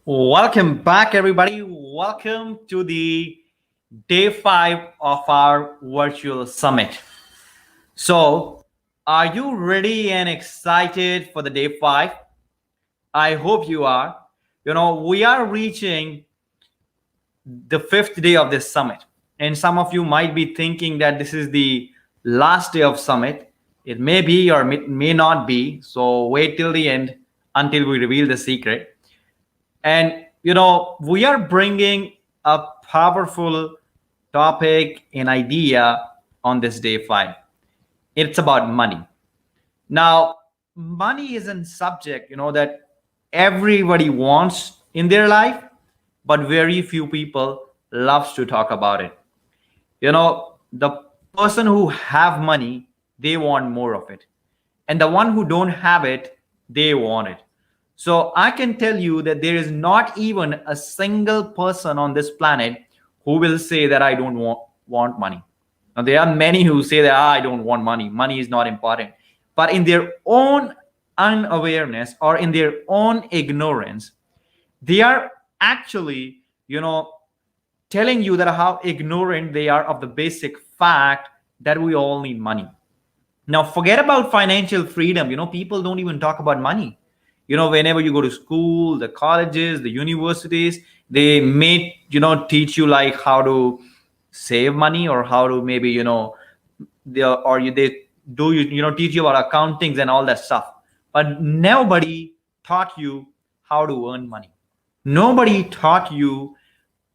Welcome back, everybody. Welcome to the day five of our virtual summit. So, are you ready and excited for the day five? I hope you are. We are reaching the fifth day of this summit, and some of you might be thinking that this is the last day of summit. It may be or may not be. So, wait till the end until we reveal the secret. And we are bringing a powerful topic and idea on this day five. It's about money. Now, money is a subject, that everybody wants in their life, but very few people loves to talk about it. The person who have money, they want more of it. And the one who don't have it, they want it. So I can tell you that there is not even a single person on this planet who will say that I don't want money. Now, there are many who say that I don't want money. Money is not important. But in their own unawareness or in their own ignorance, they are actually, telling you that how ignorant they are of the basic fact that we all need money. Now, forget about financial freedom. People don't even talk about money. Whenever you go to school, the colleges, the universities, they may, teach you like how to save money or how to maybe, they do, teach you about accountings and all that stuff. But nobody taught you how to earn money. Nobody taught you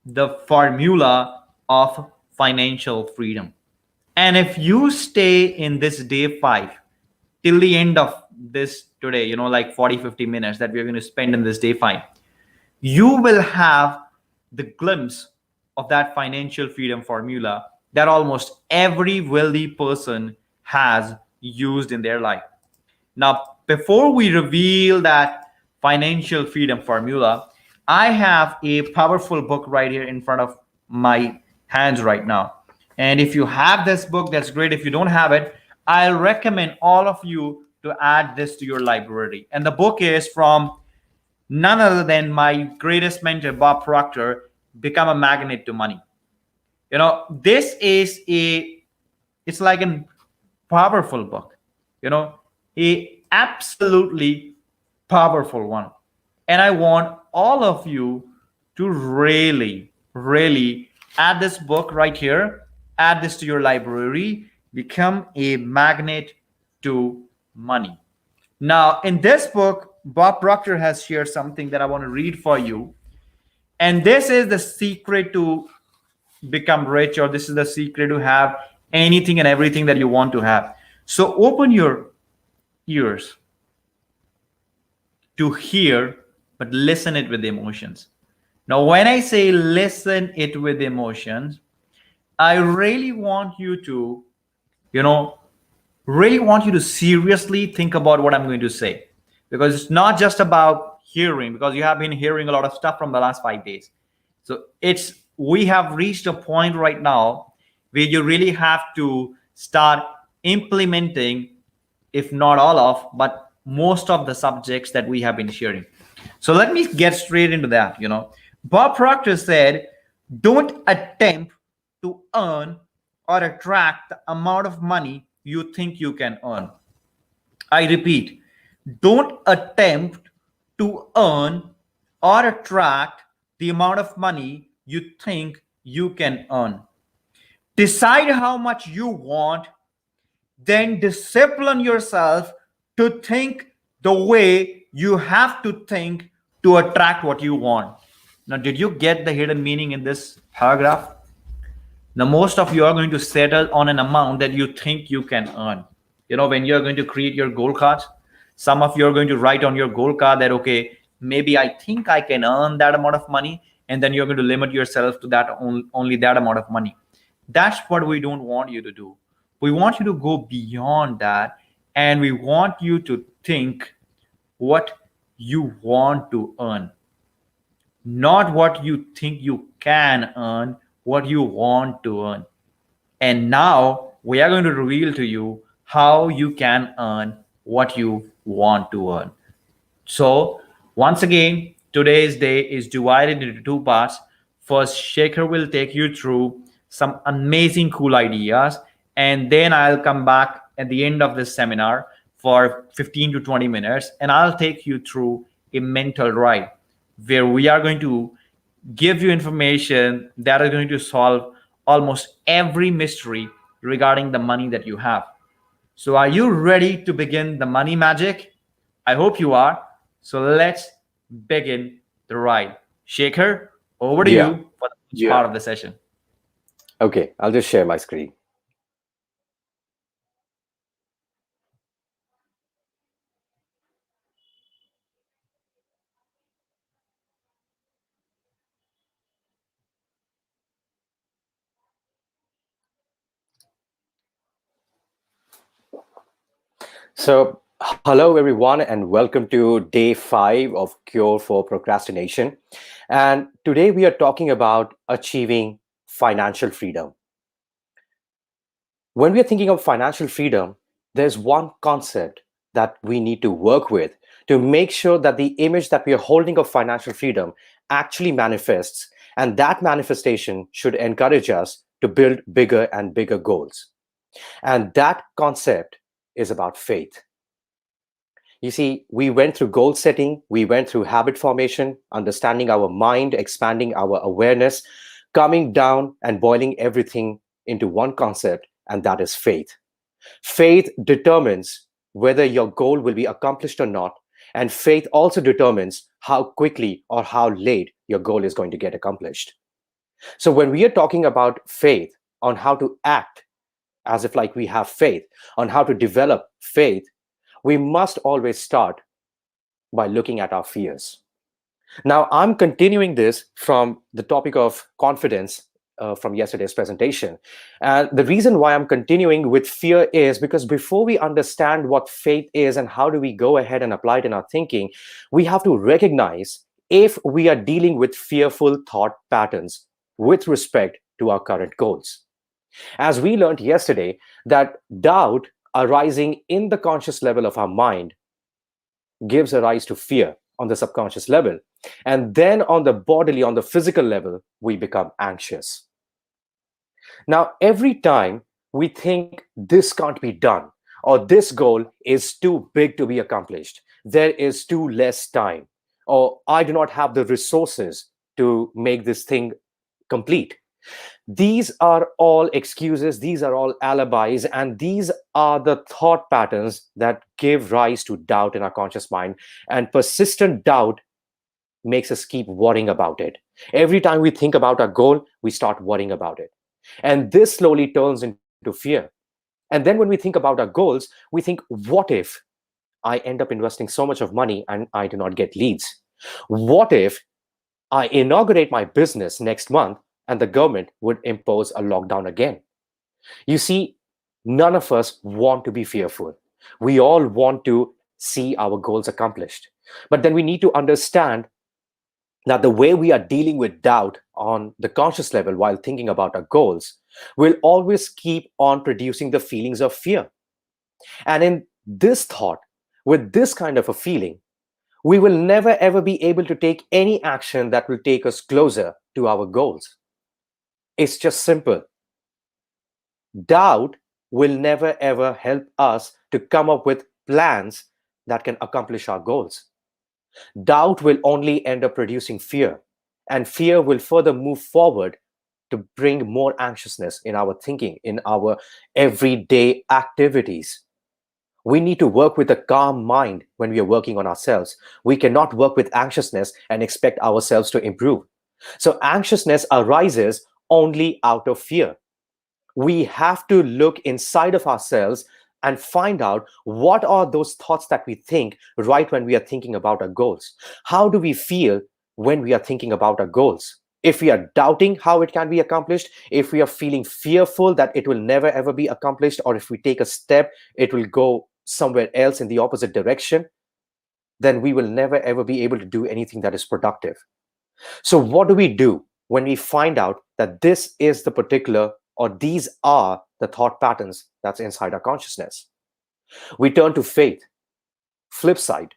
the formula of financial freedom. And if you stay in this day five till the end of this today, like 40, 50 minutes that we're going to spend in this day five, you will have the glimpse of that financial freedom formula that almost every wealthy person has used in their life. Now, before we reveal that financial freedom formula, I have a powerful book right here in front of my hands right now. And if you have this book, that's great. If you don't have it, I recommend all of you to add this to your library. And the book is from none other than my greatest mentor, Bob Proctor, Become a Magnet to Money. This is it's like a powerful book, a absolutely powerful one. And I want all of you to really, really add this book right here, add this to your library, become a magnet to money. Now, in this book, Bob Proctor has shared something that I want to read for you. And this is the secret to become rich, or this is the secret to have anything and everything that you want to have. So open your ears to hear, but listen it with emotions. Now, when I say listen it with emotions, I really want you to, you know, really want you to seriously think about what I'm going to say, because it's not just about hearing, because you have been hearing a lot of stuff from the last 5 days. So it's we have reached a point right now where you really have to start implementing, if not all of, but most of the subjects that we have been sharing. So let me get straight into that. Bob Proctor said, don't attempt to earn or attract the amount of money you think you can earn. I repeat, don't attempt to earn or attract the amount of money you think you can earn. Decide how much you want, then discipline yourself to think the way you have to think to attract what you want. Now, did you get the hidden meaning in this paragraph? Now, most of you are going to settle on an amount that you think you can earn. When you're going to create your goal cards, some of you are going to write on your goal card that, okay, maybe I think I can earn that amount of money. And then you're going to limit yourself to that only that amount of money. That's what we don't want you to do. We want you to go beyond that. And we want you to think what you want to earn, not what you think you can earn, what you want to earn. And now we are going to reveal to you how you can earn what you want to earn. So once again, Today's day is divided into two parts. First, Shekhar will take you through some amazing cool ideas, and then I'll come back at the end of this seminar for 15 to 20 minutes and I'll take you through a mental ride where we are going to give you information that are going to solve almost every mystery regarding the money that you have. So, are you ready to begin the money magic? I hope you are. So, let's begin the ride. Shekhar, over to Yeah. you for the first part of the session. Okay, I'll just share my screen. So, hello everyone, and welcome to day 5 of Cure for Procrastination. And today we are talking about achieving financial freedom. When we are thinking of financial freedom, there's one concept that we need to work with to make sure that the image that we are holding of financial freedom actually manifests, and that manifestation should encourage us to build bigger and bigger goals. And that concept is about faith. You see, we went through goal setting, we went through habit formation, understanding our mind, expanding our awareness, coming down and boiling everything into one concept, and that is faith. Faith determines whether your goal will be accomplished or not, and faith also determines how quickly or how late your goal is going to get accomplished. So, when we are talking about faith on how to act as if like we have faith, on how to develop faith, we must always start by looking at our fears. Now, I'm continuing this from the topic of confidence from yesterday's presentation. And the reason why I'm continuing with fear is because before we understand what faith is and how do we go ahead and apply it in our thinking, we have to recognize if we are dealing with fearful thought patterns with respect to our current goals. As we learned yesterday, that doubt arising in the conscious level of our mind gives a rise to fear on the subconscious level. And then on the bodily, on the physical level, we become anxious. Now, every time we think this can't be done, or this goal is too big to be accomplished, there is too less time, or I do not have the resources to make this thing complete. These are all excuses, these are all alibis, and these are the thought patterns that give rise to doubt in our conscious mind. And persistent doubt makes us keep worrying about it. Every time we think about our goal, we start worrying about it. And this slowly turns into fear. And then when we think about our goals, we think, what if I end up investing so much of money and I do not get leads? What if I inaugurate my business next month and the government would impose a lockdown again? You see, none of us want to be fearful. We all want to see our goals accomplished. But then we need to understand that the way we are dealing with doubt on the conscious level while thinking about our goals will always keep on producing the feelings of fear. And in this thought, with this kind of a feeling, we will never ever be able to take any action that will take us closer to our goals. It's just simple. Doubt will never ever help us to come up with plans that can accomplish our goals. Doubt will only end up producing fear, and fear will further move forward to bring more anxiousness in our thinking, in our everyday activities. We need to work with a calm mind when we are working on ourselves. We cannot work with anxiousness and expect ourselves to improve. So, anxiousness arises only out of fear. We have to look inside of ourselves and find out what are those thoughts that we think right when we are thinking about our goals. How do we feel when we are thinking about our goals? If we are doubting how it can be accomplished, if we are feeling fearful that it will never ever be accomplished, or if we take a step, it will go somewhere else in the opposite direction, then we will never ever be able to do anything that is productive. So, what do we do when we find out that this is the particular or these are the thought patterns that's inside our consciousness? We turn to faith. Flip side.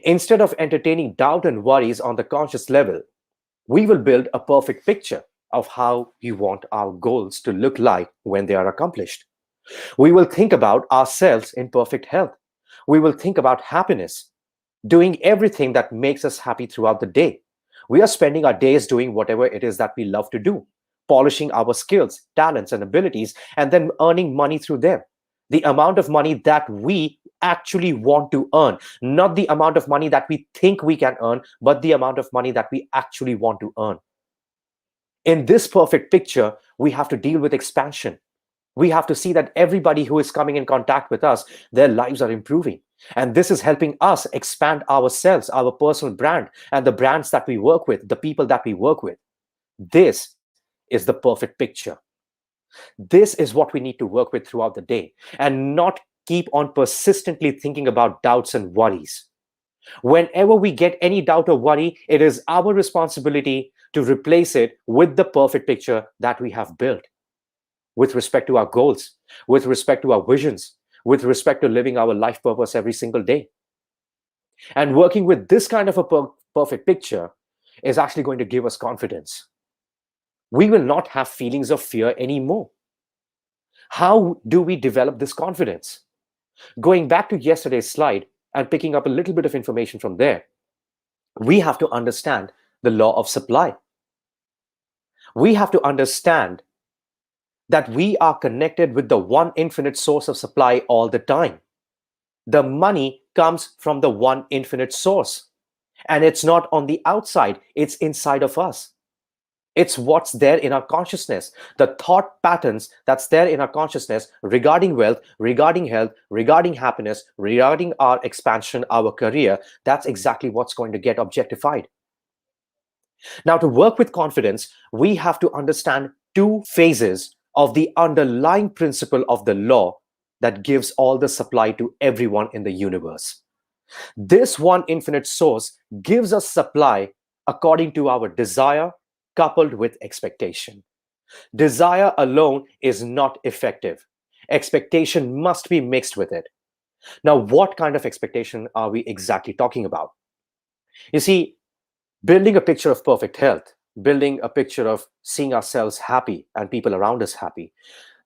Instead of entertaining doubt and worries on the conscious level, we will build a perfect picture of how we want our goals to look like when they are accomplished. We will think about ourselves in perfect health. We will think about happiness, doing everything that makes us happy throughout the day. We are spending our days doing whatever it is that we love to do, polishing our skills, talents, and abilities, and then earning money through them. The amount of money that we actually want to earn, not the amount of money that we think we can earn, but the amount of money that we actually want to earn. In this perfect picture, we have to deal with expansion. We have to see that everybody who is coming in contact with us, their lives are improving. And this is helping us expand ourselves, our personal brand, and the brands that we work with, the people that we work with. This is the perfect picture. This is what we need to work with throughout the day and not keep on persistently thinking about doubts and worries. Whenever we get any doubt or worry, it is our responsibility to replace it with the perfect picture that we have built with respect to our goals, with respect to our visions, with respect to living our life purpose every single day. And working with this kind of a perfect picture is actually going to give us confidence. We will not have feelings of fear anymore. How do we develop this confidence? Going back to yesterday's slide and picking up a little bit of information from there, we have to understand the law of supply. We have to understand that we are connected with the one infinite source of supply all the time. The money comes from the one infinite source. And it's not on the outside, it's inside of us. It's what's there in our consciousness, the thought patterns that's there in our consciousness regarding wealth, regarding health, regarding happiness, regarding our expansion, our career. That's exactly what's going to get objectified. Now, to work with confidence, we have to understand two phases of the underlying principle of the law that gives all the supply to everyone in the universe. This one infinite source gives us supply according to our desire, coupled with expectation. Desire alone is not effective. Expectation must be mixed with it. Now, what kind of expectation are we exactly talking about? You see, building a picture of perfect health, building a picture of seeing ourselves happy and people around us happy,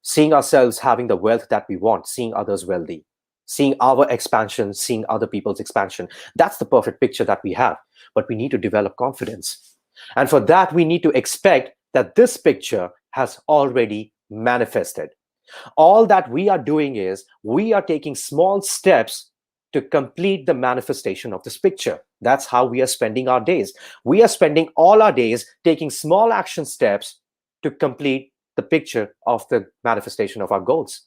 seeing ourselves having the wealth that we want, seeing others wealthy, seeing our expansion, seeing other people's expansion. That's the perfect picture that we have. But we need to develop confidence. And for that, we need to expect that this picture has already manifested. All that we are doing is we are taking small steps to complete the manifestation of this picture. That's how we are spending our days. We are spending all our days taking small action steps to complete the picture of the manifestation of our goals.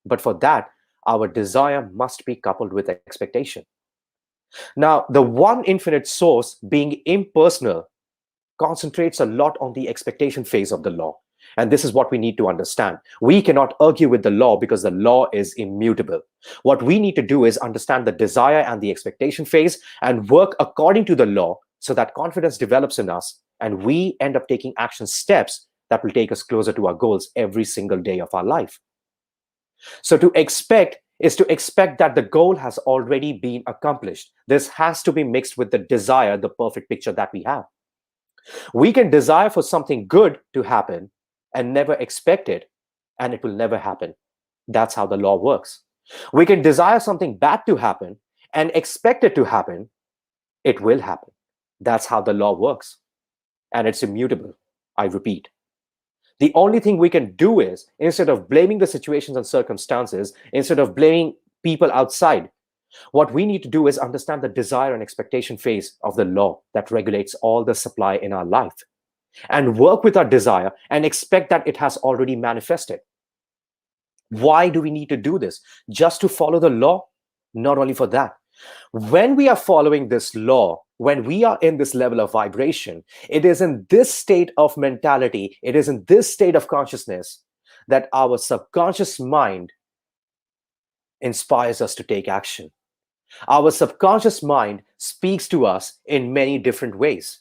But for that, our desire must be coupled with expectation. Now, the one infinite source, being impersonal, concentrates a lot on the expectation phase of the law. And this is what we need to understand. We cannot argue with the law because the law is immutable. What we need to do is understand the desire and the expectation phase and work according to the law so that confidence develops in us and we end up taking action steps that will take us closer to our goals every single day of our life. So to expect is to expect that the goal has already been accomplished. This has to be mixed with the desire, the perfect picture that we have. We can desire for something good to happen and never expect it, and it will never happen. That's how the law works. We can desire something bad to happen and expect it to happen. It will happen. That's how the law works. And it's immutable. I repeat. The only thing we can do is, instead of blaming the situations and circumstances, instead of blaming people outside, what we need to do is understand the desire and expectation phase of the law that regulates all the supply in our life and work with our desire and expect that it has already manifested. Why do we need to do this? Just to follow the law? Not only for that. When we are following this law, when we are in this level of vibration, it is in this state of mentality, it is in this state of consciousness that our subconscious mind inspires us to take action. Our subconscious mind speaks to us in many different ways.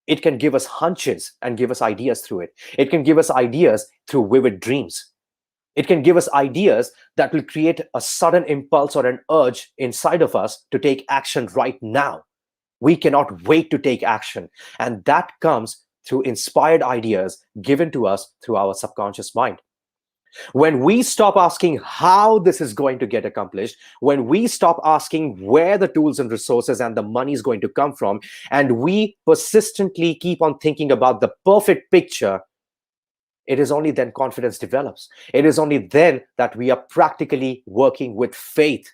It can give us hunches and give us ideas through it. It can give us ideas through vivid dreams. It can give us ideas that will create a sudden impulse or an urge inside of us to take action right now. We cannot wait to take action. And that comes through inspired ideas given to us through our subconscious mind. When we stop asking how this is going to get accomplished, when we stop asking where the tools and resources and the money is going to come from, and we persistently keep on thinking about the perfect picture, it is only then confidence develops. It is only then that we are practically working with faith.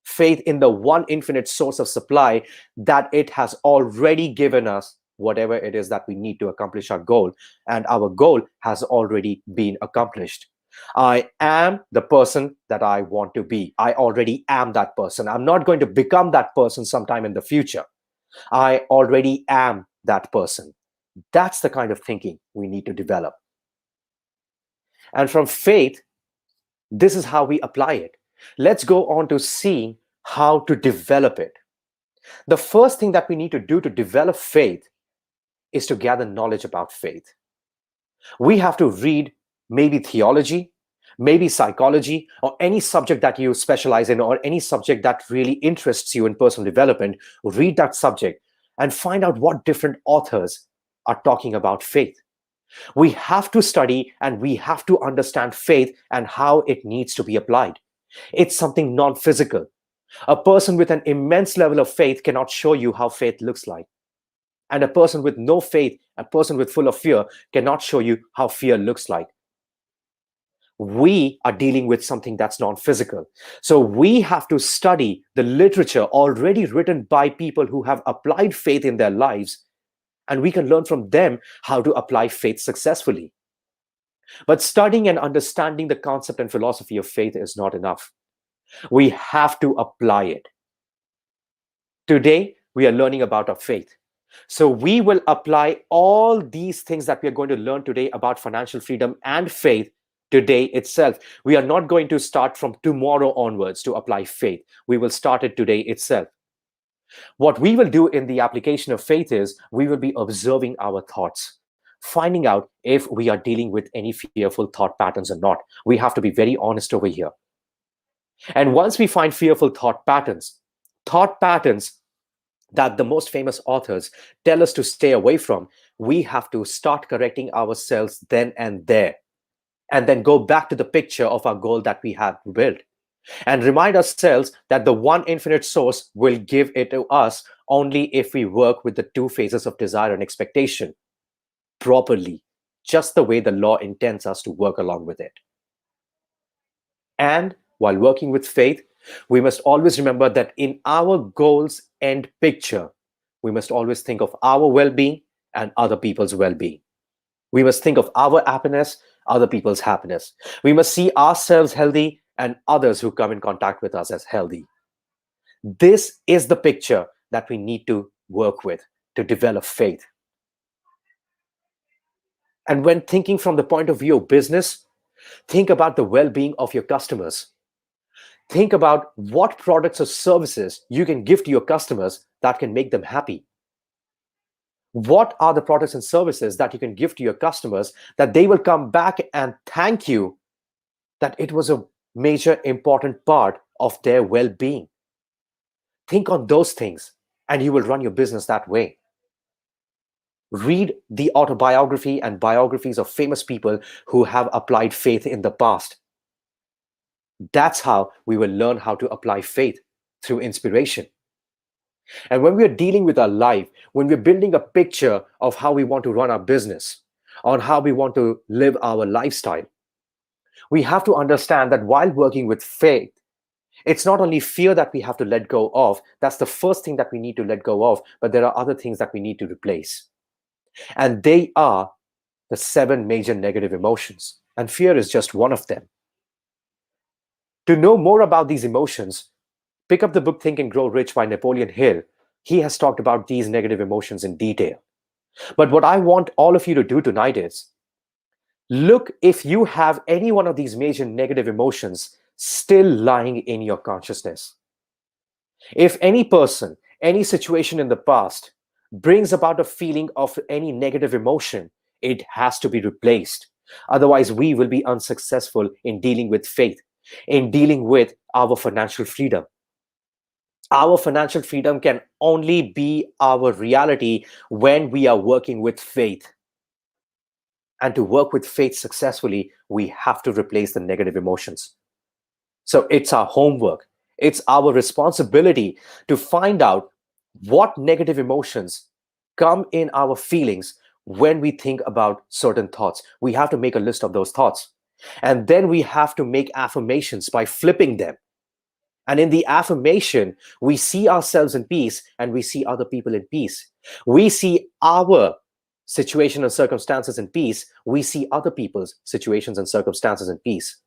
Faith in the one infinite source of supply, that it has already given us whatever it is that we need to accomplish our goal. And our goal has already been accomplished. I am the person that I want to be. I already am that person. I'm not going to become that person sometime in the future. I already am that person. That's the kind of thinking we need to develop. And from faith, this is how we apply it. Let's go on to seeing how to develop it. The first thing that we need to do to develop faith is to gather knowledge about faith. We have to read maybe theology, maybe psychology, or any subject that you specialize in, or any subject that really interests you in personal development. Read that subject and find out what different authors are talking about faith. We have to study and we have to understand faith and how it needs to be applied. It's something non-physical. A person with an immense level of faith cannot show you how faith looks like. And a person with no faith, a person with full of fear, cannot show you how fear looks like. We are dealing with something that's non-physical. So we have to study the literature already written by people who have applied faith in their lives, and we can learn from them how to apply faith successfully. But studying and understanding the concept and philosophy of faith is not enough. We have to apply it. Today, we are learning about our faith. So we will apply all these things that we are going to learn today about financial freedom and faith today itself. We are not going to start from tomorrow onwards to apply faith. We will start it today itself. What we will do in the application of faith is we will be observing our thoughts, finding out if we are dealing with any fearful thought patterns or not. We have to be very honest over here. And once we find fearful thought patterns that the most famous authors tell us to stay away from, we have to start correcting ourselves then and there, and then go back to the picture of our goal that we have built, and remind ourselves that the one infinite source will give it to us only if we work with the two phases of desire and expectation properly, just the way the law intends us to work along with it. And while working with faith, we must always remember that in our goals end picture, we must always think of our well-being and other people's well-being. We must think of our happiness, other people's happiness. We must see ourselves healthy and others who come in contact with us as healthy. This is the picture that we need to work with to develop faith. And when thinking from the point of view of business, think about the well-being of your customers. Think about what products or services you can give to your customers that can make them happy. What are the products and services that you can give to your customers that they will come back and thank you that it was a major important part of their well-being? Think on those things and you will run your business that way. Read the autobiography and biographies of famous people who have applied faith in the past. That's how we will learn how to apply faith, through inspiration. And when we are dealing with our life, when we're building a picture of how we want to run our business, on how we want to live our lifestyle, we have to understand that while working with faith, it's not only fear that we have to let go of. That's the first thing that we need to let go of, but there are other things that we need to replace. And they are the 7 major negative emotions. And fear is just one of them. To know more about these emotions, pick up the book Think and Grow Rich by Napoleon Hill. He has talked about these negative emotions in detail. But what I want all of you to do tonight is, look if you have any one of these major negative emotions still lying in your consciousness. If any person, any situation in the past brings about a feeling of any negative emotion, it has to be replaced. Otherwise, we will be unsuccessful in dealing with faith, in dealing with our financial freedom. Our financial freedom can only be our reality when we are working with faith. And to work with faith successfully, we have to replace the negative emotions. So it's our homework, it's our responsibility to find out what negative emotions come in our feelings when we think about certain thoughts. We have to make a list of those thoughts. And then we have to make affirmations by flipping them. And in the affirmation, we see ourselves in peace and we see other people in peace. We see our situation and circumstances in peace. We see other people's situations and circumstances in peace.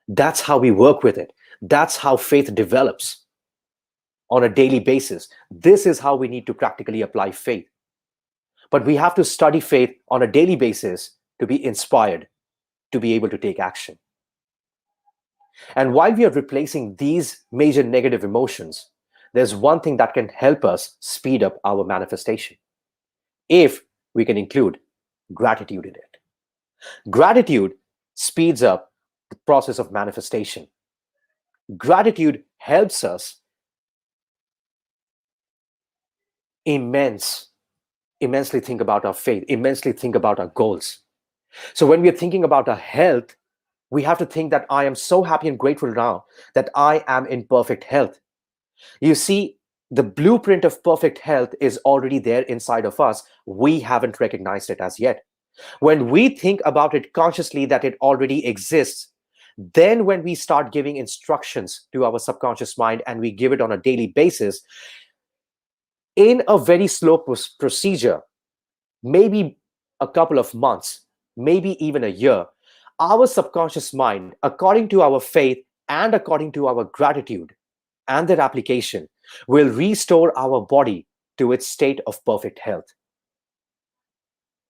That's how we work with it. That's how faith develops on a daily basis. This is how we need to practically apply faith. But we have to study faith on a daily basis to be inspired, to be able to take action. And while we are replacing these major negative emotions, there's one thing that can help us speed up our manifestation, if we can include gratitude in it. Gratitude speeds up the process of manifestation. Gratitude helps us immensely think about our faith, immensely think about our goals. So when we're thinking about our health, we have to think that I am so happy and grateful now that I am in perfect health. You see, the blueprint of perfect health is already there inside of us. We haven't recognized it as yet. When we think about it consciously that it already exists, then when we start giving instructions to our subconscious mind and we give it on a daily basis, in a very slow procedure, maybe a couple of months, maybe even a year, our subconscious mind, according to our faith and according to our gratitude and their application, will restore our body to its state of perfect health.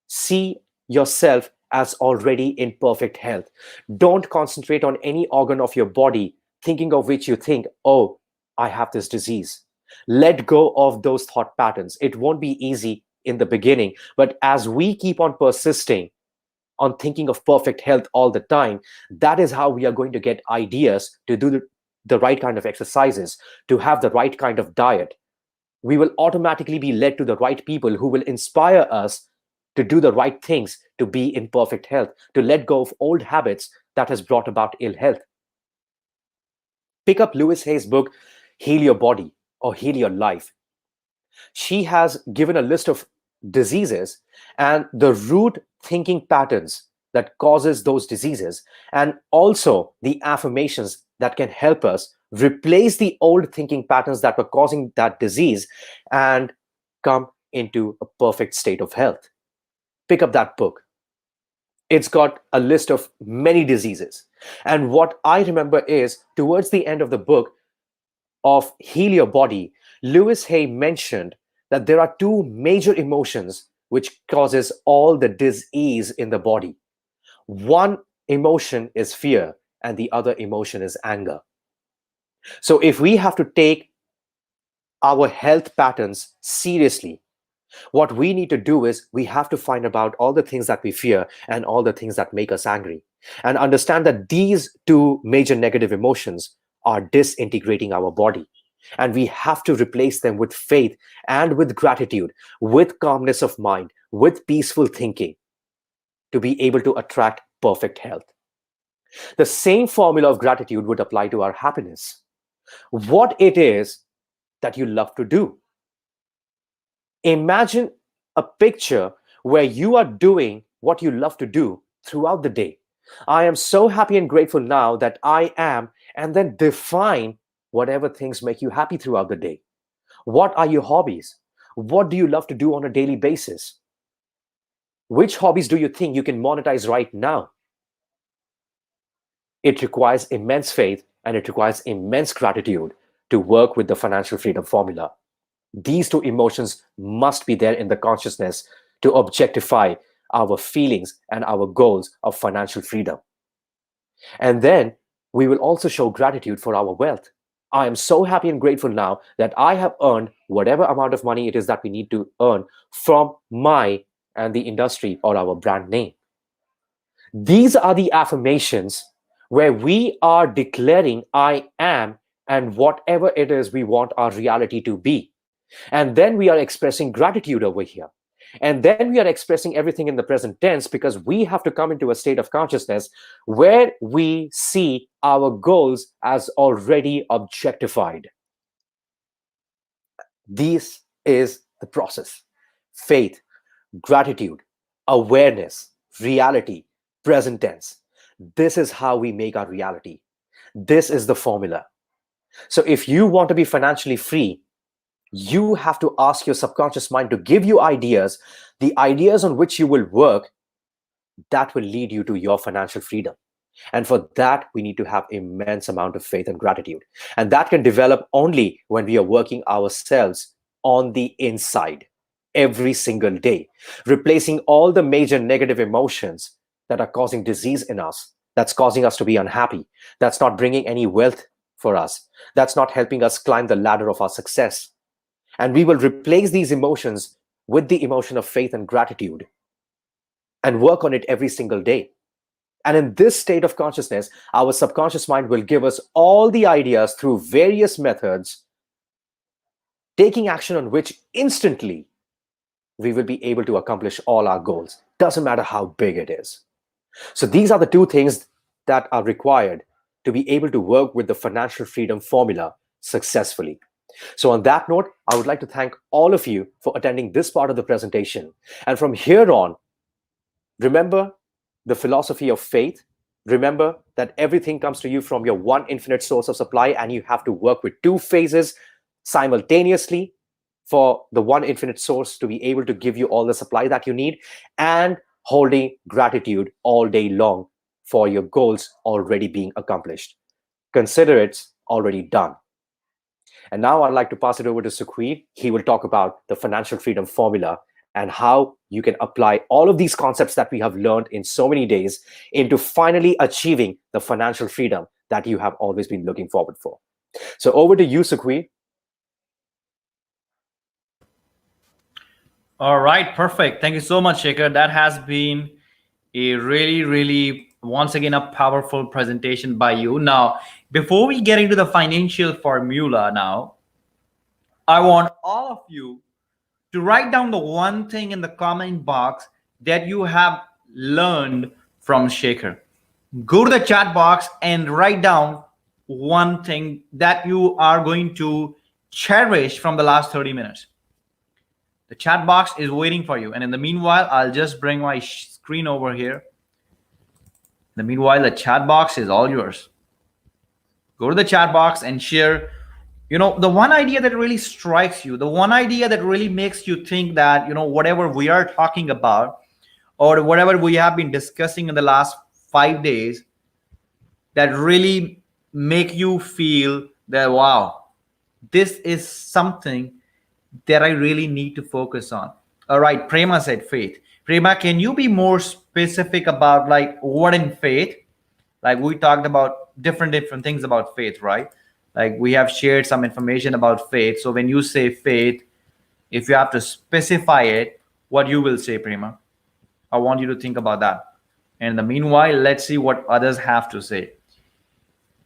See yourself as already in perfect health. Don't concentrate on any organ of your body, thinking of which you think, oh, I have this disease. Let go of those thought patterns. It won't be easy in the beginning, but as we keep on persisting on thinking of perfect health all the time, that is how we are going to get ideas to do the right kind of exercises, to have the right kind of diet. We will automatically be led to the right people who will inspire us to do the right things, to be in perfect health, to let go of old habits that has brought about ill health. Pick up Louise Hay's book, Heal Your Body or Heal Your Life. She has given a list of diseases and the root thinking patterns that causes those diseases, and also the affirmations that can help us replace the old thinking patterns that were causing that disease and come into a perfect state of health. Pick up that book. It's got a list of many diseases. And what I remember is towards the end of the book of Heal Your Body, Louise Hay mentioned that there are two major emotions which causes all the disease in the body. One emotion is fear and the other emotion is anger. So if we have to take our health patterns seriously, what we need to do is we have to find about all the things that we fear and all the things that make us angry, and understand that these two major negative emotions are disintegrating our body. And we have to replace them with faith and with gratitude, with calmness of mind, with peaceful thinking, to be able to attract perfect health. The same formula of gratitude would apply to our happiness. What it is that you love to do. Imagine a picture where you are doing what you love to do throughout the day. I am so happy and grateful now that I am, and then define whatever things make you happy throughout the day. What are your hobbies? What do you love to do on a daily basis? Which hobbies do you think you can monetize right now? It requires immense faith and it requires immense gratitude to work with the financial freedom formula. These two emotions must be there in the consciousness to objectify our feelings and our goals of financial freedom. And then we will also show gratitude for our wealth. I am so happy and grateful now that I have earned whatever amount of money it is that we need to earn from my and the industry or our brand name. These are the affirmations where we are declaring I am and whatever it is we want our reality to be. And then we are expressing gratitude over here. And then we are expressing everything in the present tense because we have to come into a state of consciousness where we see our goals as already objectified. This is the process. Faith, gratitude, awareness, reality, present tense. This is how we make our reality. This is the formula. So if you want to be financially free, you have to ask your subconscious mind to give you ideas, the ideas on which you will work that will lead you to your financial freedom. And for that, we need to have immense amount of faith and gratitude. And that can develop only when we are working ourselves on the inside every single day, replacing all the major negative emotions that are causing disease in us, that's causing us to be unhappy, that's not bringing any wealth for us, that's not helping us climb the ladder of our success. And we will replace these emotions with the emotion of faith and gratitude and work on it every single day. And in this state of consciousness, our subconscious mind will give us all the ideas through various methods, taking action on which instantly we will be able to accomplish all our goals. Doesn't matter how big it is. So these are the two things that are required to be able to work with the financial freedom formula successfully. So on that note, I would like to thank all of you for attending this part of the presentation. And from here on, remember the philosophy of faith. Remember that everything comes to you from your one infinite source of supply, and you have to work with two phases simultaneously for the one infinite source to be able to give you all the supply that you need, and holding gratitude all day long for your goals already being accomplished. Consider it already done. And now I'd like to pass it over to Sukhveer. He will talk about the financial freedom formula and how you can apply all of these concepts that we have learned in so many days into finally achieving the financial freedom that you have always been looking forward for. So over to you, Sukhveer. All right, perfect. Thank you so much, Shekhar. That has been a really, once again, a powerful presentation by you. Now, before we get into the financial formula now, I want all of you to write down the one thing in the comment box that you have learned from Shekhar. Go to the chat box and write down one thing that you are going to cherish from the last 30 minutes. The chat box is waiting for you. And in the meanwhile, I'll just bring my screen over here. In the meanwhile, the chat box is all yours. Go to the chat box and share, the one idea that really strikes you, the one idea that really makes you think that, whatever we are talking about or whatever we have been discussing in the last 5 days, that really make you feel that, wow, this is something that I really need to focus on. All right, Prema said faith. Prema, can you be more specific about like what in faith? Like we talked about different things about faith, right? Like we have shared some information about faith. So when you say faith, if you have to specify it, what you will say, Prema? I want you to think about that. And in the meanwhile, let's see what others have to say.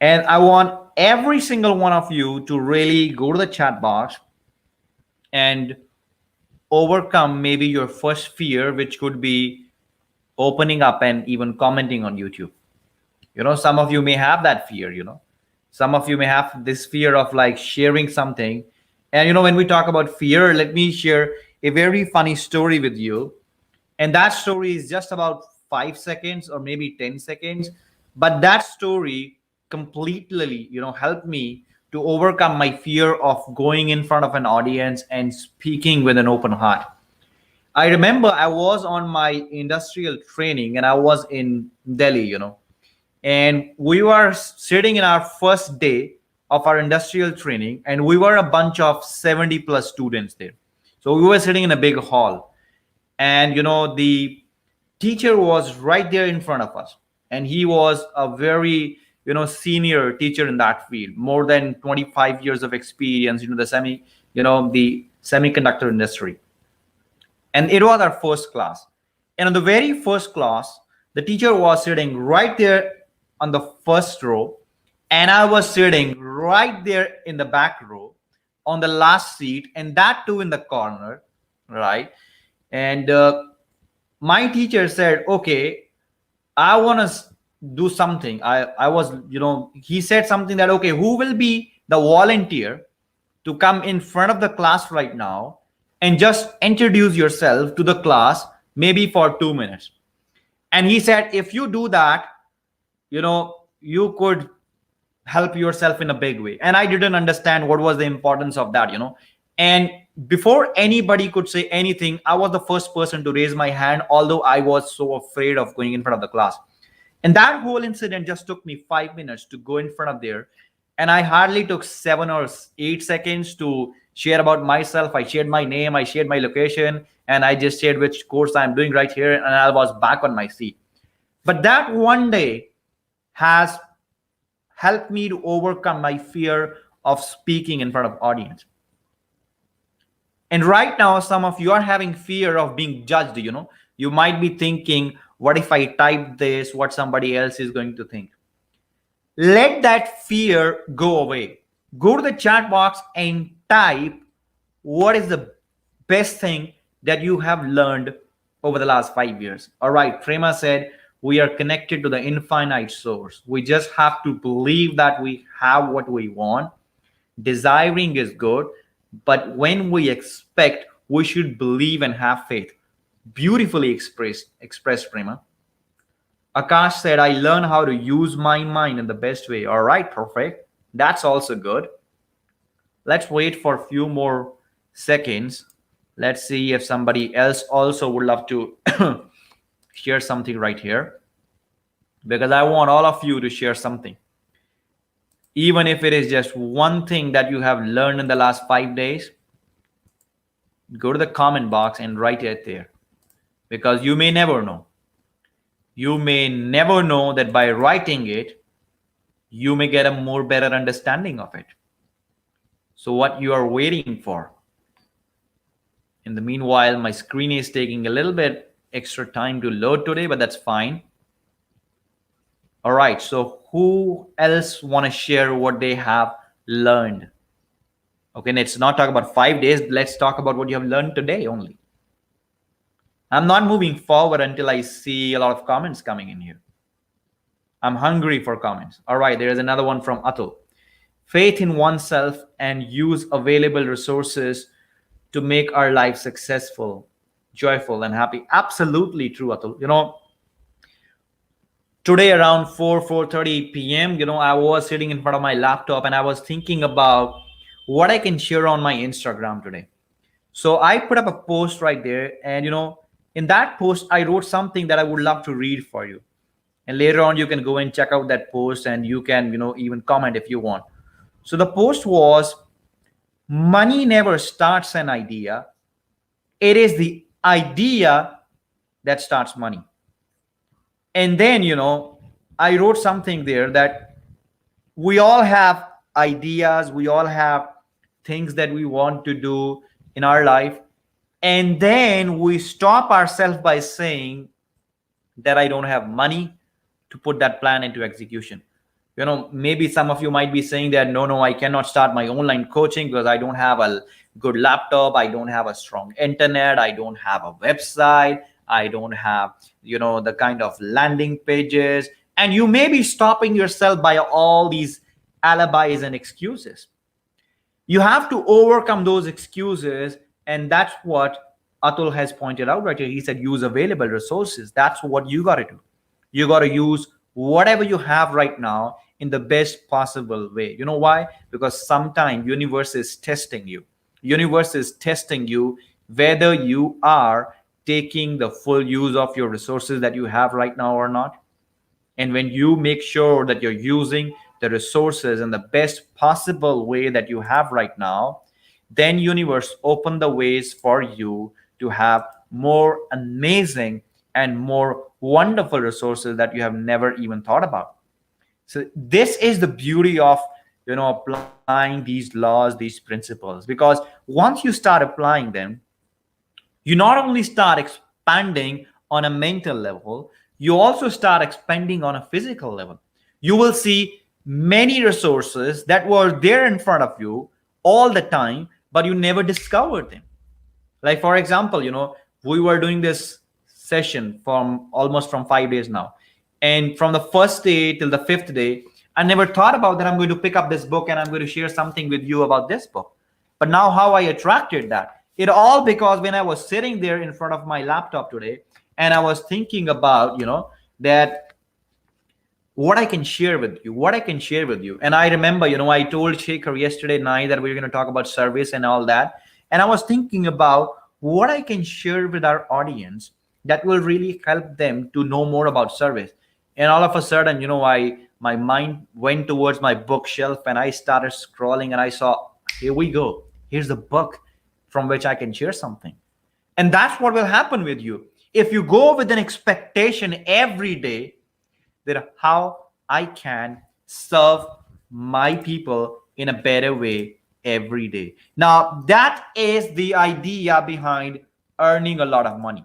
And I want every single one of you to really go to the chat box and overcome maybe your first fear, which could be opening up and even commenting on YouTube. Some of you may have that fear, some of you may have this fear of like sharing something. And when we talk about fear, let me share a very funny story with you. And that story is just about 5 seconds or maybe 10 seconds. But that story completely, helped me to overcome my fear of going in front of an audience and speaking with an open heart. I remember I was on my industrial training and I was in Delhi, and we were sitting in our first day of our industrial training, and we were a bunch of 70 plus students there. So we were sitting in a big hall, and the teacher was right there in front of us, and he was a very senior teacher in that field, more than 25 years of experience, the semiconductor industry. And it was our first class. And in the very first class, The teacher was sitting right there on the first row, and I was sitting right there in the back row on the last seat, and that too in the corner, right? And my teacher said, okay, I want to do something. I was, he said something that, okay, who will be the volunteer to come in front of the class right now and just introduce yourself to the class, maybe for 2 minutes. And he said, if you do that, you could help yourself in a big way. And I didn't understand what was the importance of that. And before anybody could say anything, I was the first person to raise my hand, although I was so afraid of going in front of the class. And that whole incident just took me 5 minutes to go in front of there. And I hardly took 7 or 8 seconds to share about myself. I shared my name, I shared my location, and I just shared which course I'm doing right here. And I was back on my seat. But that one day has helped me to overcome my fear of speaking in front of audience. And right now, some of you are having fear of being judged. You might be thinking, what if I type this? What somebody else is going to think? Let that fear go away. Go to the chat box and type what is the best thing that you have learned over the last 5 years. All right, Prema said, we are connected to the infinite source. We just have to believe that we have what we want. Desiring is good, but when we expect, we should believe and have faith. Beautifully expressed, Prema. Akash said, I learn how to use my mind in the best way. All right, perfect. That's also good. Let's wait for a few more seconds. Let's see if somebody else also would love to share something right here, because I want all of you to share something. Even if it is just one thing that you have learned in the last 5 days, go to the comment box and write it there, because you may never know. You may never know that by writing it, you may get a more better understanding of it. So what you are waiting for? In the meanwhile, my screen is taking a little bit extra time to load today, but that's fine. All right, so who else want to share what they have learned? Okay, let's not talk about 5 days. Let's talk about what you have learned today only. I'm not moving forward until I see a lot of comments coming in here. I'm hungry for comments. All right, there's another one from Atul. Faith in oneself and use available resources to make our life successful, joyful, and happy. Absolutely true, Atul. Today around 4:30 p.m., I was sitting in front of my laptop and I was thinking about what I can share on my Instagram today. So I put up a post right there, and in that post, I wrote something that I would love to read for you. And later on, you can go and check out that post, and you can, even comment if you want. So the post was, money never starts an idea. It is the idea that starts money. And then, I wrote something there that we all have ideas. We all have things that we want to do in our life. And then we stop ourselves by saying that I don't have money to put that plan into execution. Maybe some of you might be saying that, no, I cannot start my online coaching because I don't have a good laptop. I don't have a strong internet. I don't have a website. I don't have, the kind of landing pages. And you may be stopping yourself by all these alibis and excuses. You have to overcome those excuses. And that's what Atul has pointed out right here. He said, use available resources. That's what you got to do. You got to use whatever you have right now in the best possible way. You know why? Because sometimes universe is testing you. Universe is testing you whether you are taking the full use of your resources that you have right now or not. And when you make sure that you're using the resources in the best possible way that you have right now, then universe open the ways for you to have more amazing and more wonderful resources that you have never even thought about. So this is the beauty of applying these laws, these principles, because once you start applying them, you not only start expanding on a mental level, you also start expanding on a physical level. You will see many resources that were there in front of you all the time, but you never discovered them. Like for example, we were doing this session from almost from 5 days now, and from the first day till the fifth day, I never thought about that I'm going to pick up this book and I'm going to share something with you about this book. But now how I attracted that, it all because when I was sitting there in front of my laptop today and I was thinking about that what I can share with you, what I can share with you. And I remember, I told Shaker yesterday night that we were going to talk about service and all that. And I was thinking about what I can share with our audience that will really help them to know more about service. And all of a sudden, my mind went towards my bookshelf and I started scrolling and I saw, here we go. Here's the book from which I can share something. And that's what will happen with you. If you go with an expectation every day that how I can serve my people in a better way every day. Now, that is the idea behind earning a lot of money.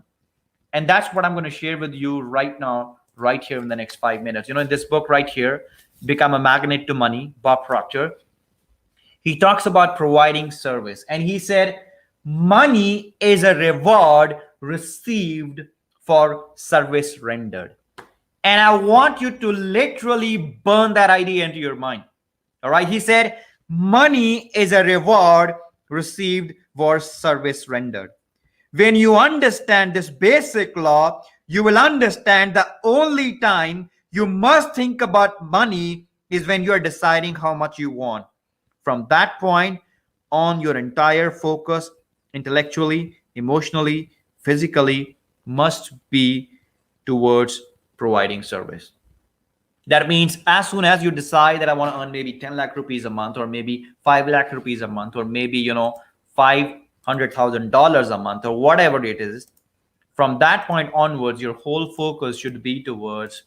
And that's what I'm going to share with you right now, right here in the next 5 minutes. In this book right here, Become a Magnet to Money, Bob Proctor, he talks about providing service. And he said, money is a reward received for service rendered. And I want you to literally burn that idea into your mind. All right. He said, money is a reward received for service rendered. When you understand this basic law, you will understand the only time you must think about money is when you are deciding how much you want. From that point on, your entire focus, intellectually, emotionally, physically, must be towards providing service. That means as soon as you decide that I want to earn maybe 10 lakh rupees a month, or maybe 5 lakh rupees a month, or maybe $500,000 a month, or whatever it is, from that point onwards, your whole focus should be towards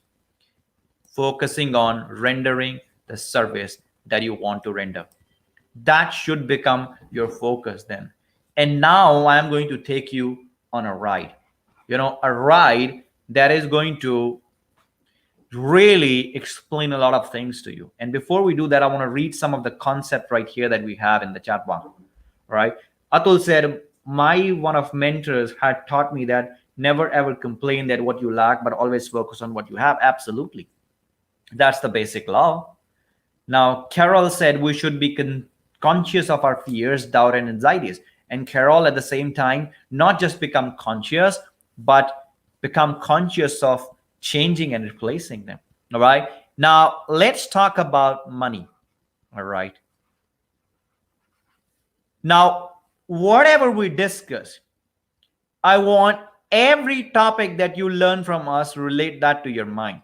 focusing on rendering the service that you want to render. That should become your focus then. And now I'm going to take you on a ride, a ride that is going to really explain a lot of things to you. And before we do that, I want to read some of the concept right here that we have in the chat box. Right? Atul said, one of mentors had taught me that never ever complain that what you lack, but always focus on what you have. Absolutely. That's the basic law. Now, Carol said we should be conscious of our fears, doubt, and anxieties. And Carol, at the same time, not just become conscious, but become conscious of changing and replacing them. All right. Now, let's talk about money. All right. Now, whatever we discuss, I want every topic that you learn from us, relate that to your mind.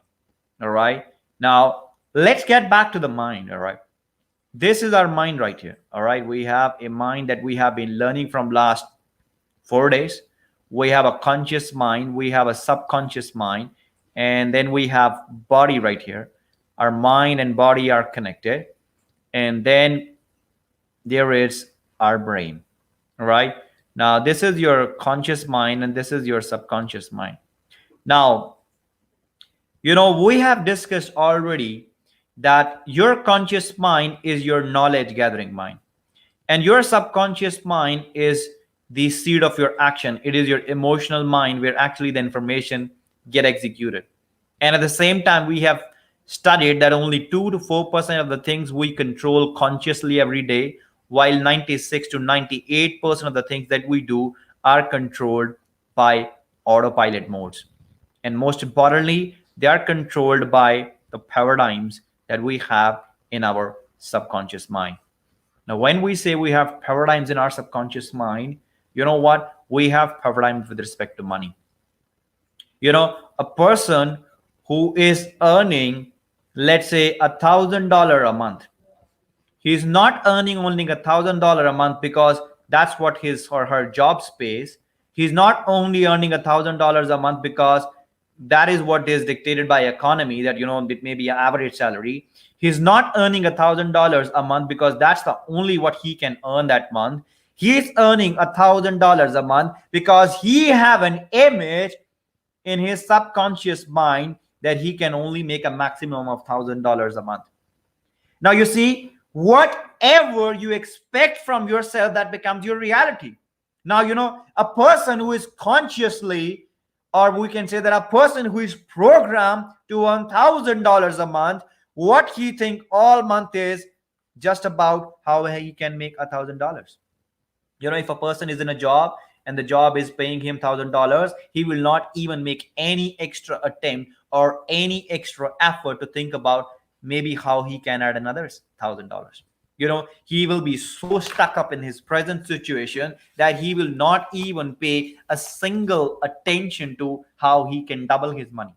All right. Now, let's get back to the mind. All right. This is our mind right here. All right. We have a mind that we have been learning from last 4 days. We have a conscious mind. We have a subconscious mind. And then we have body right here. Our mind and body are connected. And then there is our brain. All right. Now, this is your conscious mind and this is your subconscious mind. Now, we have discussed already that your conscious mind is your knowledge gathering mind, and your subconscious mind is the seed of your action. It is your emotional mind where actually the information get executed. And at the same time, we have studied that only 2 to 4% of the things we control consciously every day, while 96 to 98% of the things that we do are controlled by autopilot modes. And most importantly, they are controlled by the paradigms that we have in our subconscious mind. Now, when we say we have paradigms in our subconscious mind, you know what? We have paradigms with respect to money. A person who is earning, let's say, $1,000 a month, he's not earning only $1,000 a month because that's what his or her job pays. He's not only earning $1,000 a month because that is what is dictated by economy, that it may be an average salary. He's not earning $1,000 a month because that's the only what he can earn that month. He is earning $1,000 a month because he have an image in his subconscious mind that he can only make a maximum of $1,000 a month. Now you see, whatever you expect from yourself, that becomes your reality. Now, a person who is consciously, or we can say that a person who is programmed to earn $1,000 a month, what he think all month is just about how he can make $1,000. If a person is in a job and the job is paying him $1,000, he will not even make any extra attempt or any extra effort to think about maybe how he can add another $1,000. He will be so stuck up in his present situation that he will not even pay a single attention to how he can double his money.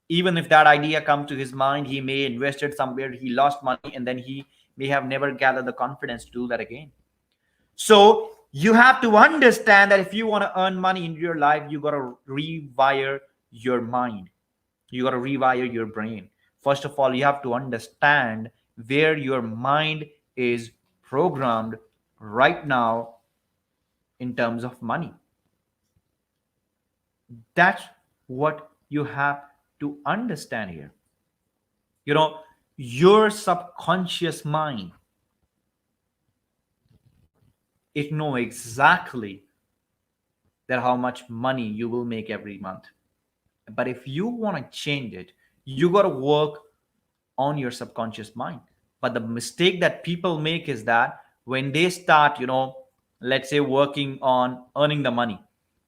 Even if that idea comes to his mind, he may invest it somewhere, he lost money, and then he may have never gathered the confidence to do that again. So you have to understand that if you want to earn money in your life, you got to rewire your mind. You got to rewire your brain. First of all, you have to understand where your mind is programmed right now in terms of money. That's what you have to understand here. Your subconscious mind, it knows exactly that how much money you will make every month. But if you want to change it, you got to work on your subconscious mind. But the mistake that people make is that when they start, let's say working on earning the money,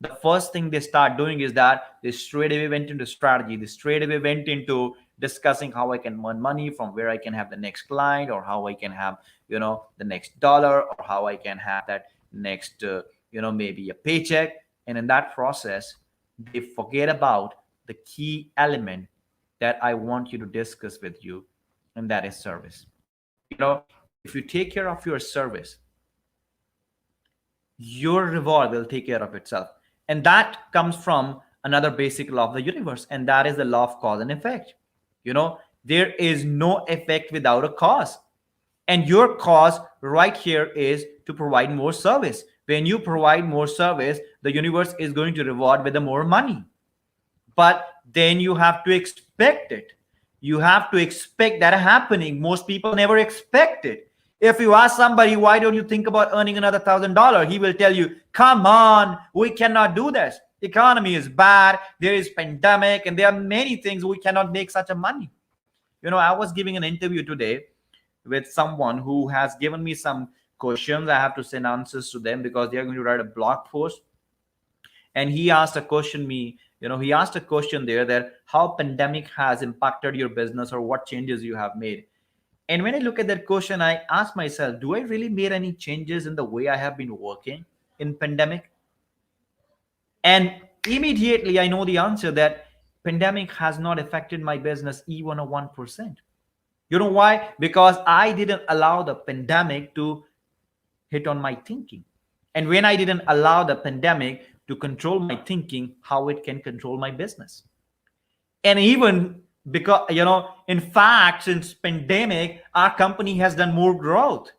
the first thing they start doing is that they straight away went into strategy. They straight away went into discussing how I can earn money, from where I can have the next client, or how I can have, the next dollar, or how I can have that next, maybe a paycheck. And in that process, they forget about the key element that I want you to discuss with you, and that is service. If you take care of your service, your reward will take care of itself. And that comes from another basic law of the universe, and that is the law of cause and effect. There is no effect without a cause. And your cause right here is to provide more service. When you provide more service, the universe is going to reward with the more money. But then you have to expect it. You have to expect that happening. Most people never expect it. If you ask somebody, why don't you think about earning another $1,000? He will tell you, come on, we cannot do this. The economy is bad. There is pandemic, and there are many things we cannot make such a money. I was giving an interview today with someone who has given me some questions. I have to send answers to them because they are going to write a blog post. And he asked a question he asked a question there, that how pandemic has impacted your business, or what changes you have made. And when I look at that question, I ask myself, do I really made any changes in the way I have been working in pandemic? And immediately I know the answer, that pandemic has not affected my business even a 1%. You know why? Because I didn't allow the pandemic to hit on my thinking. And when I didn't allow the pandemic to control my thinking, how it can control my business. And even because, in fact, since pandemic, our company has done more growth.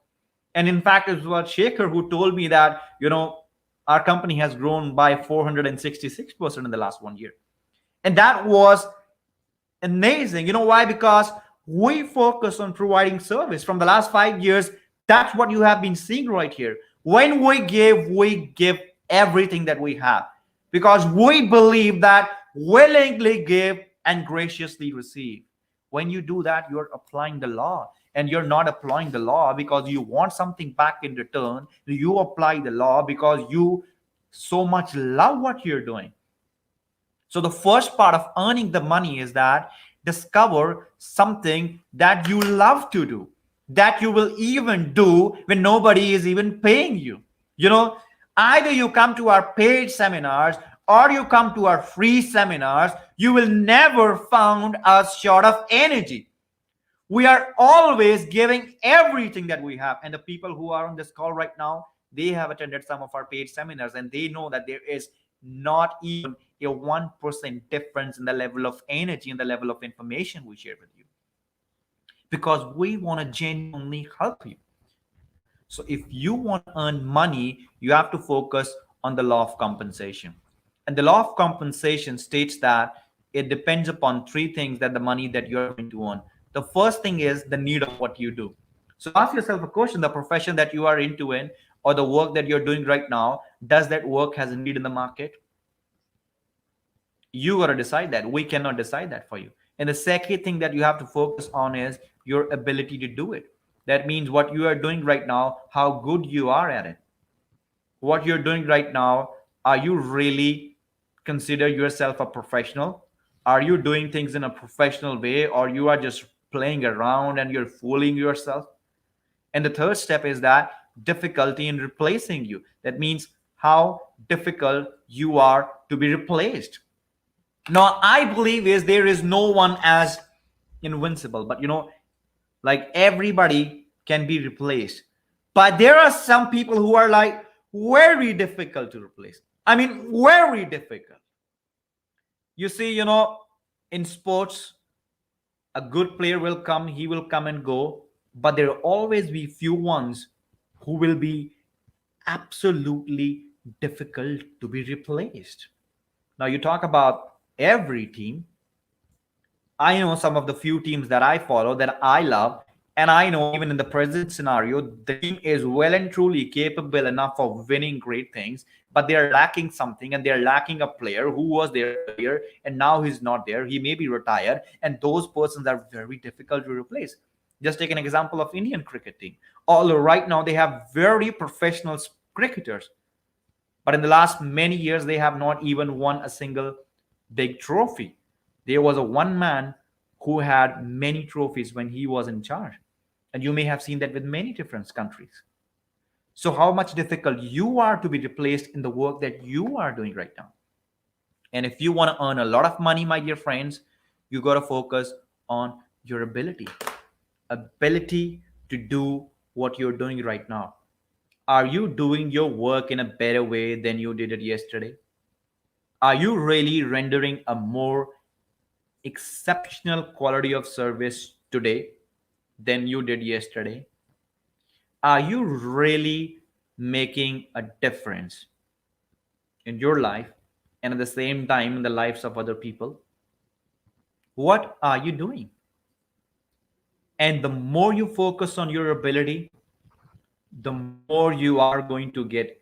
And in fact, it was Shekhar who told me that, our company has grown by 466% in the last 1 year. And that was amazing. You know why? Because we focus on providing service from the last 5 years. That's what you have been seeing right here. When we give everything that we have, because we believe that willingly give and graciously receive. When you do that, you're applying the law. And you're not applying the law because you want something back in return. You apply the law because you so much love what you're doing. So the first part of earning the money is that discover something that you love to do, that you will even do when nobody is even paying you. Either you come to our paid seminars or you come to our free seminars, you will never find us short of energy. We are always giving everything that we have. And the people who are on this call right now, they have attended some of our paid seminars, and they know that there is not even a 1% difference in the level of energy and the level of information we share with you, because we want to genuinely help you. So if you want to earn money, you have to focus on the law of compensation. And the law of compensation states that it depends upon three things that the money that you're going to earn. The first thing is the need of what you do. So ask yourself a question: the profession that you are into in, or the work that you're doing right now, does that work has a need in the market? You got to decide that. We cannot decide that for you. And the second thing that you have to focus on is your ability to do it. That means what you are doing right now, how good you are at it. What you're doing right now, are you really consider yourself a professional? Are you doing things in a professional way, or you are just playing around and you're fooling yourself? And the third step is that difficulty in replacing you. That means how difficult you are to be replaced. Now I believe is there is no one as invincible, but like everybody can be replaced, but there are some people who are like very difficult to replace. I mean, very difficult. You see, in sports, a good player will come, he will come and go, but there will always be few ones who will be absolutely difficult to be replaced. Now you talk about every team. I know some of the few teams that I follow that I love, and I know even in the present scenario, the team is well and truly capable enough of winning great things, but they are lacking something, and they are lacking a player who was there earlier, and now he's not there. He may be retired, and those persons are very difficult to replace. Just take an example of Indian cricket team. Although right now they have very professional cricketers, but in the last many years they have not even won a single big trophy. There was a one man who had many trophies when he was in charge. And you may have seen that with many different countries. So, how much difficult you are to be replaced in the work that you are doing right now. And if you want to earn a lot of money, my dear friends, you got to focus on your ability to do what you're doing right now. Are you doing your work in a better way than you did it yesterday? Are you really rendering a more exceptional quality of service today than you did yesterday? Are you really making a difference in your life and at the same time in the lives of other people? What are you doing? And the more you focus on your ability, the more you are going to get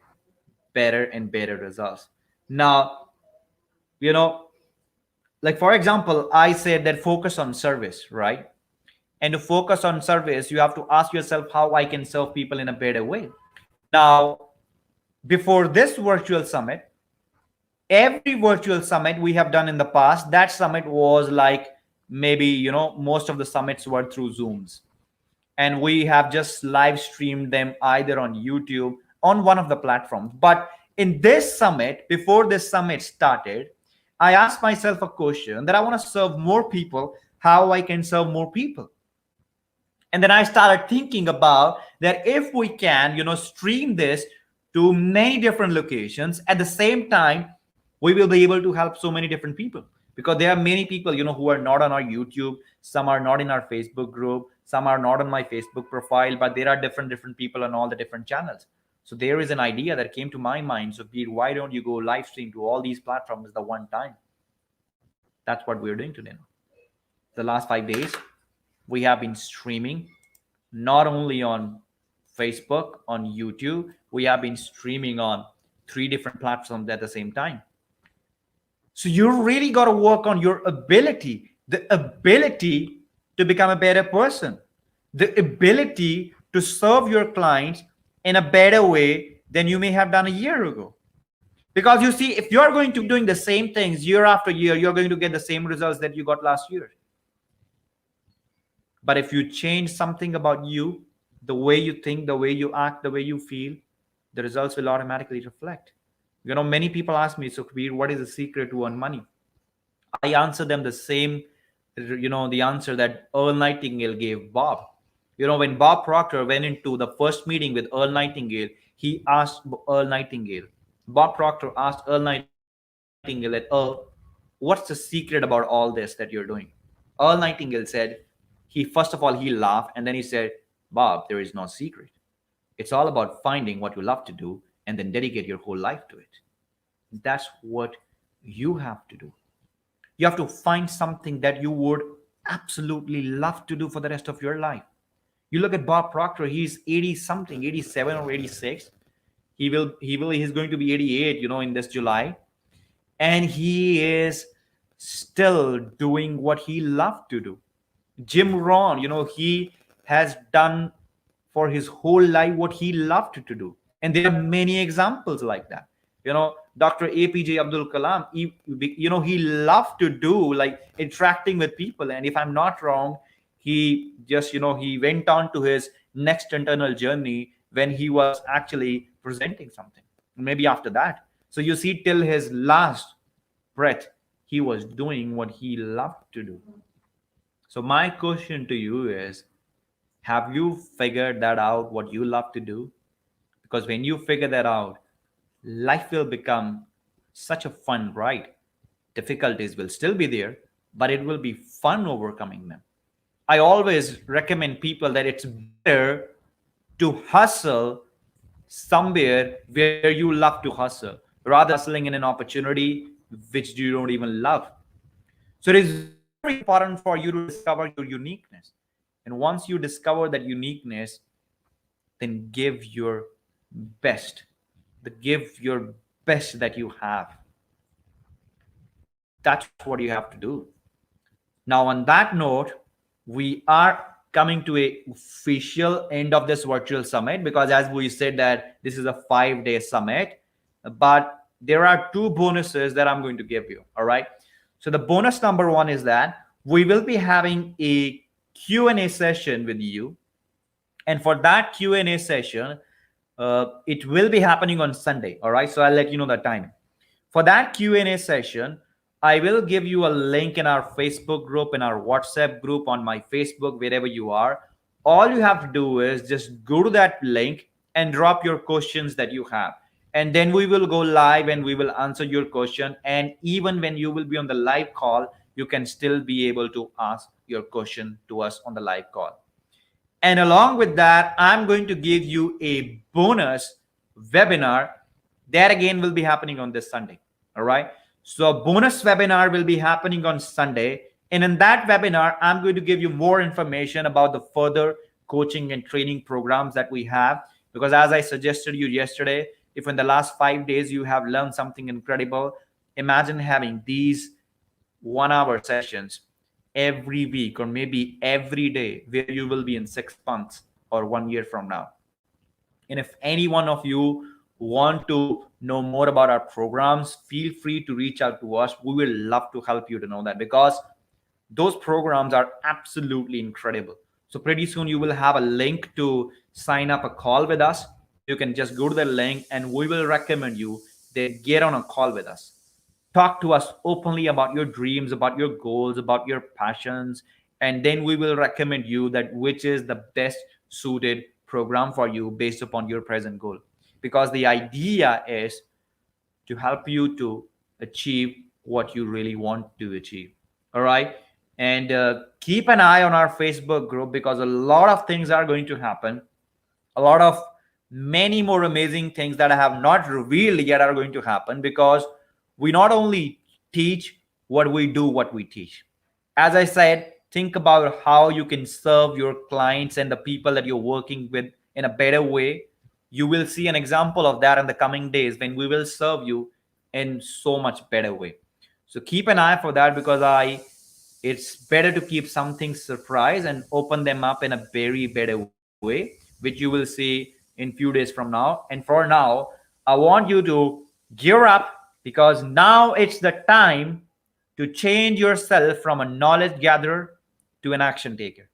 better and better results. Now, you know, like for example, I said that focus on service, right? And to focus on service, you have to ask yourself how I can serve people in a better way. Now, before this virtual summit, every virtual summit we have done in the past, that summit was like maybe, most of the summits were through Zooms. And we have just live streamed them either on YouTube, on one of the platforms. But in this summit, before this summit started, I asked myself a question that I want to serve more people, how I can serve more people. And then I started thinking about that if we can stream this to many different locations at the same time, we will be able to help so many different people, because there are many people who are not on our YouTube, some are not in our Facebook group, some are not on my Facebook profile, but there are different people on all the different channels. So there is an idea that came to my mind. So Peter, why don't you go live stream to all these platforms the one time? That's what we're doing today now. The last 5 days we have been streaming not only on Facebook, on YouTube, we have been streaming on 3 different platforms at the same time. So you really got to work on your ability, the ability to become a better person, the ability to serve your clients in a better way than you may have done a year ago. Because you see, if you're going to be doing the same things year after year, you're going to get the same results that you got last year. But if you change something about you, the way you think, the way you act, the way you feel, the results will automatically reflect. Many people ask me, so Kabir, what is the secret to earn money? I answer them the same, the answer that Earl Nightingale gave Bob. When Bob Proctor went into the first meeting with Earl Nightingale, he asked Earl Nightingale, Bob Proctor asked Earl Nightingale that, Earl, what's the secret about all this that you're doing? Earl Nightingale said, first of all, he laughed, and then he said, Bob, there is no secret. It's all about finding what you love to do and then dedicate your whole life to it. That's what you have to do. You have to find something that you would absolutely love to do for the rest of your life. You look at Bob Proctor, he's 80 something, 87 or 86. He's going to be 88, in this July. And he is still doing what he loved to do. Jim Rohn, he has done for his whole life what he loved to do. And there are many examples like that. Dr. APJ Abdul Kalam, he loved to do like interacting with people. And if I'm not wrong, he just, he went on to his next internal journey when he was actually presenting something. Maybe after that. So you see, till his last breath, he was doing what he loved to do. So my question to you is, have you figured that out, what you love to do? Because when you figure that out, life will become such a fun ride. Difficulties will still be there, but it will be fun overcoming them. I always recommend people that it's better to hustle somewhere where you love to hustle rather hustling in an opportunity which you don't even love. So it is very important for you to discover your uniqueness. And once you discover that uniqueness, then best, give your best that you have. That's what you have to do. Now, on that note, we are coming to a official end of this virtual summit, because as we said that this is a 5-day summit, but there are 2 bonuses that I'm going to give you. All right. So the bonus number 1 is that we will be having a Q&A session with you. And for that Q&A session, it will be happening on Sunday. All right. So I'll let you know the time. For that Q&A session, I will give you a link in our Facebook group, in our WhatsApp group, on my Facebook, wherever you are. All you have to do is just go to that link and drop your questions that you have. And then we will go live and we will answer your question. And even when you will be on the live call, you can still be able to ask your question to us on the live call. And along with that, I'm going to give you a bonus webinar that again will be happening on this Sunday. All right. So a bonus webinar will be happening on Sunday. And in that webinar, I'm going to give you more information about the further coaching and training programs that we have. Because as I suggested you yesterday, if in the last 5 days you have learned something incredible, imagine having these 1-hour sessions every week or maybe every day, where you will be in 6 months or 1 year from now. And if any one of you want to know more about our programs, feel free to reach out to us. We will love to help you to know that, because those programs are absolutely incredible. So pretty soon you will have a link to sign up a call with us. You can just go to the link and we will recommend you that get on a call with us. Talk to us openly about your dreams, about your goals, about your passions, and then we will recommend you that which is the best suited program for you based upon your present goal. Because the idea is to help you to achieve what you really want to achieve. All right. And keep an eye on our Facebook group, because a lot of things are going to happen. A lot of many more amazing things that I have not revealed yet are going to happen, because we not only teach what we do, what we teach. As I said, think about how you can serve your clients and the people that you're working with in a better way. You will see an example of that in the coming days when we will serve you in so much better way. So keep an eye for that, because it's better to keep something surprise and open them up in a very better way, which you will see in few days from now. And for now, I want you to gear up, because now it's the time to change yourself from a knowledge gatherer to an action taker.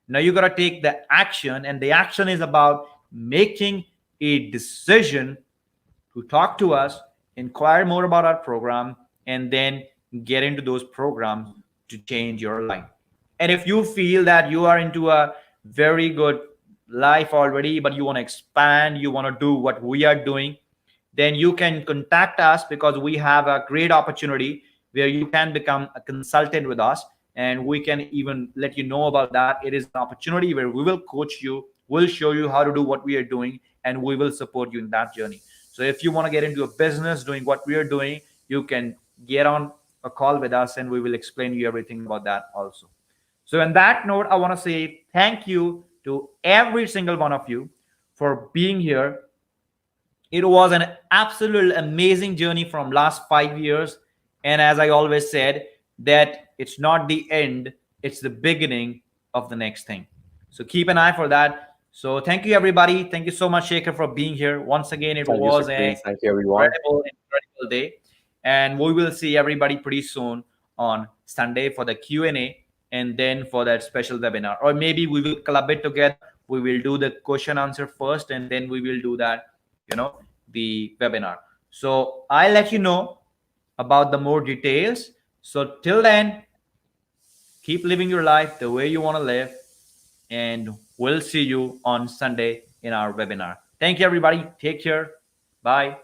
Now you got to take the action, and the action is about making a decision to talk to us, inquire more about our program, and then get into those programs to change your life. And if you feel that you are into a very good life already, but you want to expand, you want to do what we are doing, then you can contact us, because we have a great opportunity where you can become a consultant with us, and we can even let you know about that. It is an opportunity where we will coach you, we'll show you how to do what we are doing, and we will support you in that journey. So if you want to get into a business doing what we are doing, you can get on a call with us and we will explain you everything about that also. So, on that note, I want to say thank you to every single one of you for being here. It was an absolute amazing journey from last 5 years. And as I always said, that it's not the end, it's the beginning of the next thing. So keep an eye for that. So thank you, everybody. Thank you so much, Shaker, for being here. Once again, it Thank you, was Sukhpreet. an Thank you, everyone. incredible day. And we will see everybody pretty soon on Sunday for the Q&A and then for that special webinar. Or maybe we will club it together. We will do the question answer first and then we will do that, the webinar. So I'll let you know about the more details. So till then, keep living your life the way you want to live, and we'll see you on Sunday in our webinar. Thank you, everybody. Take care. Bye.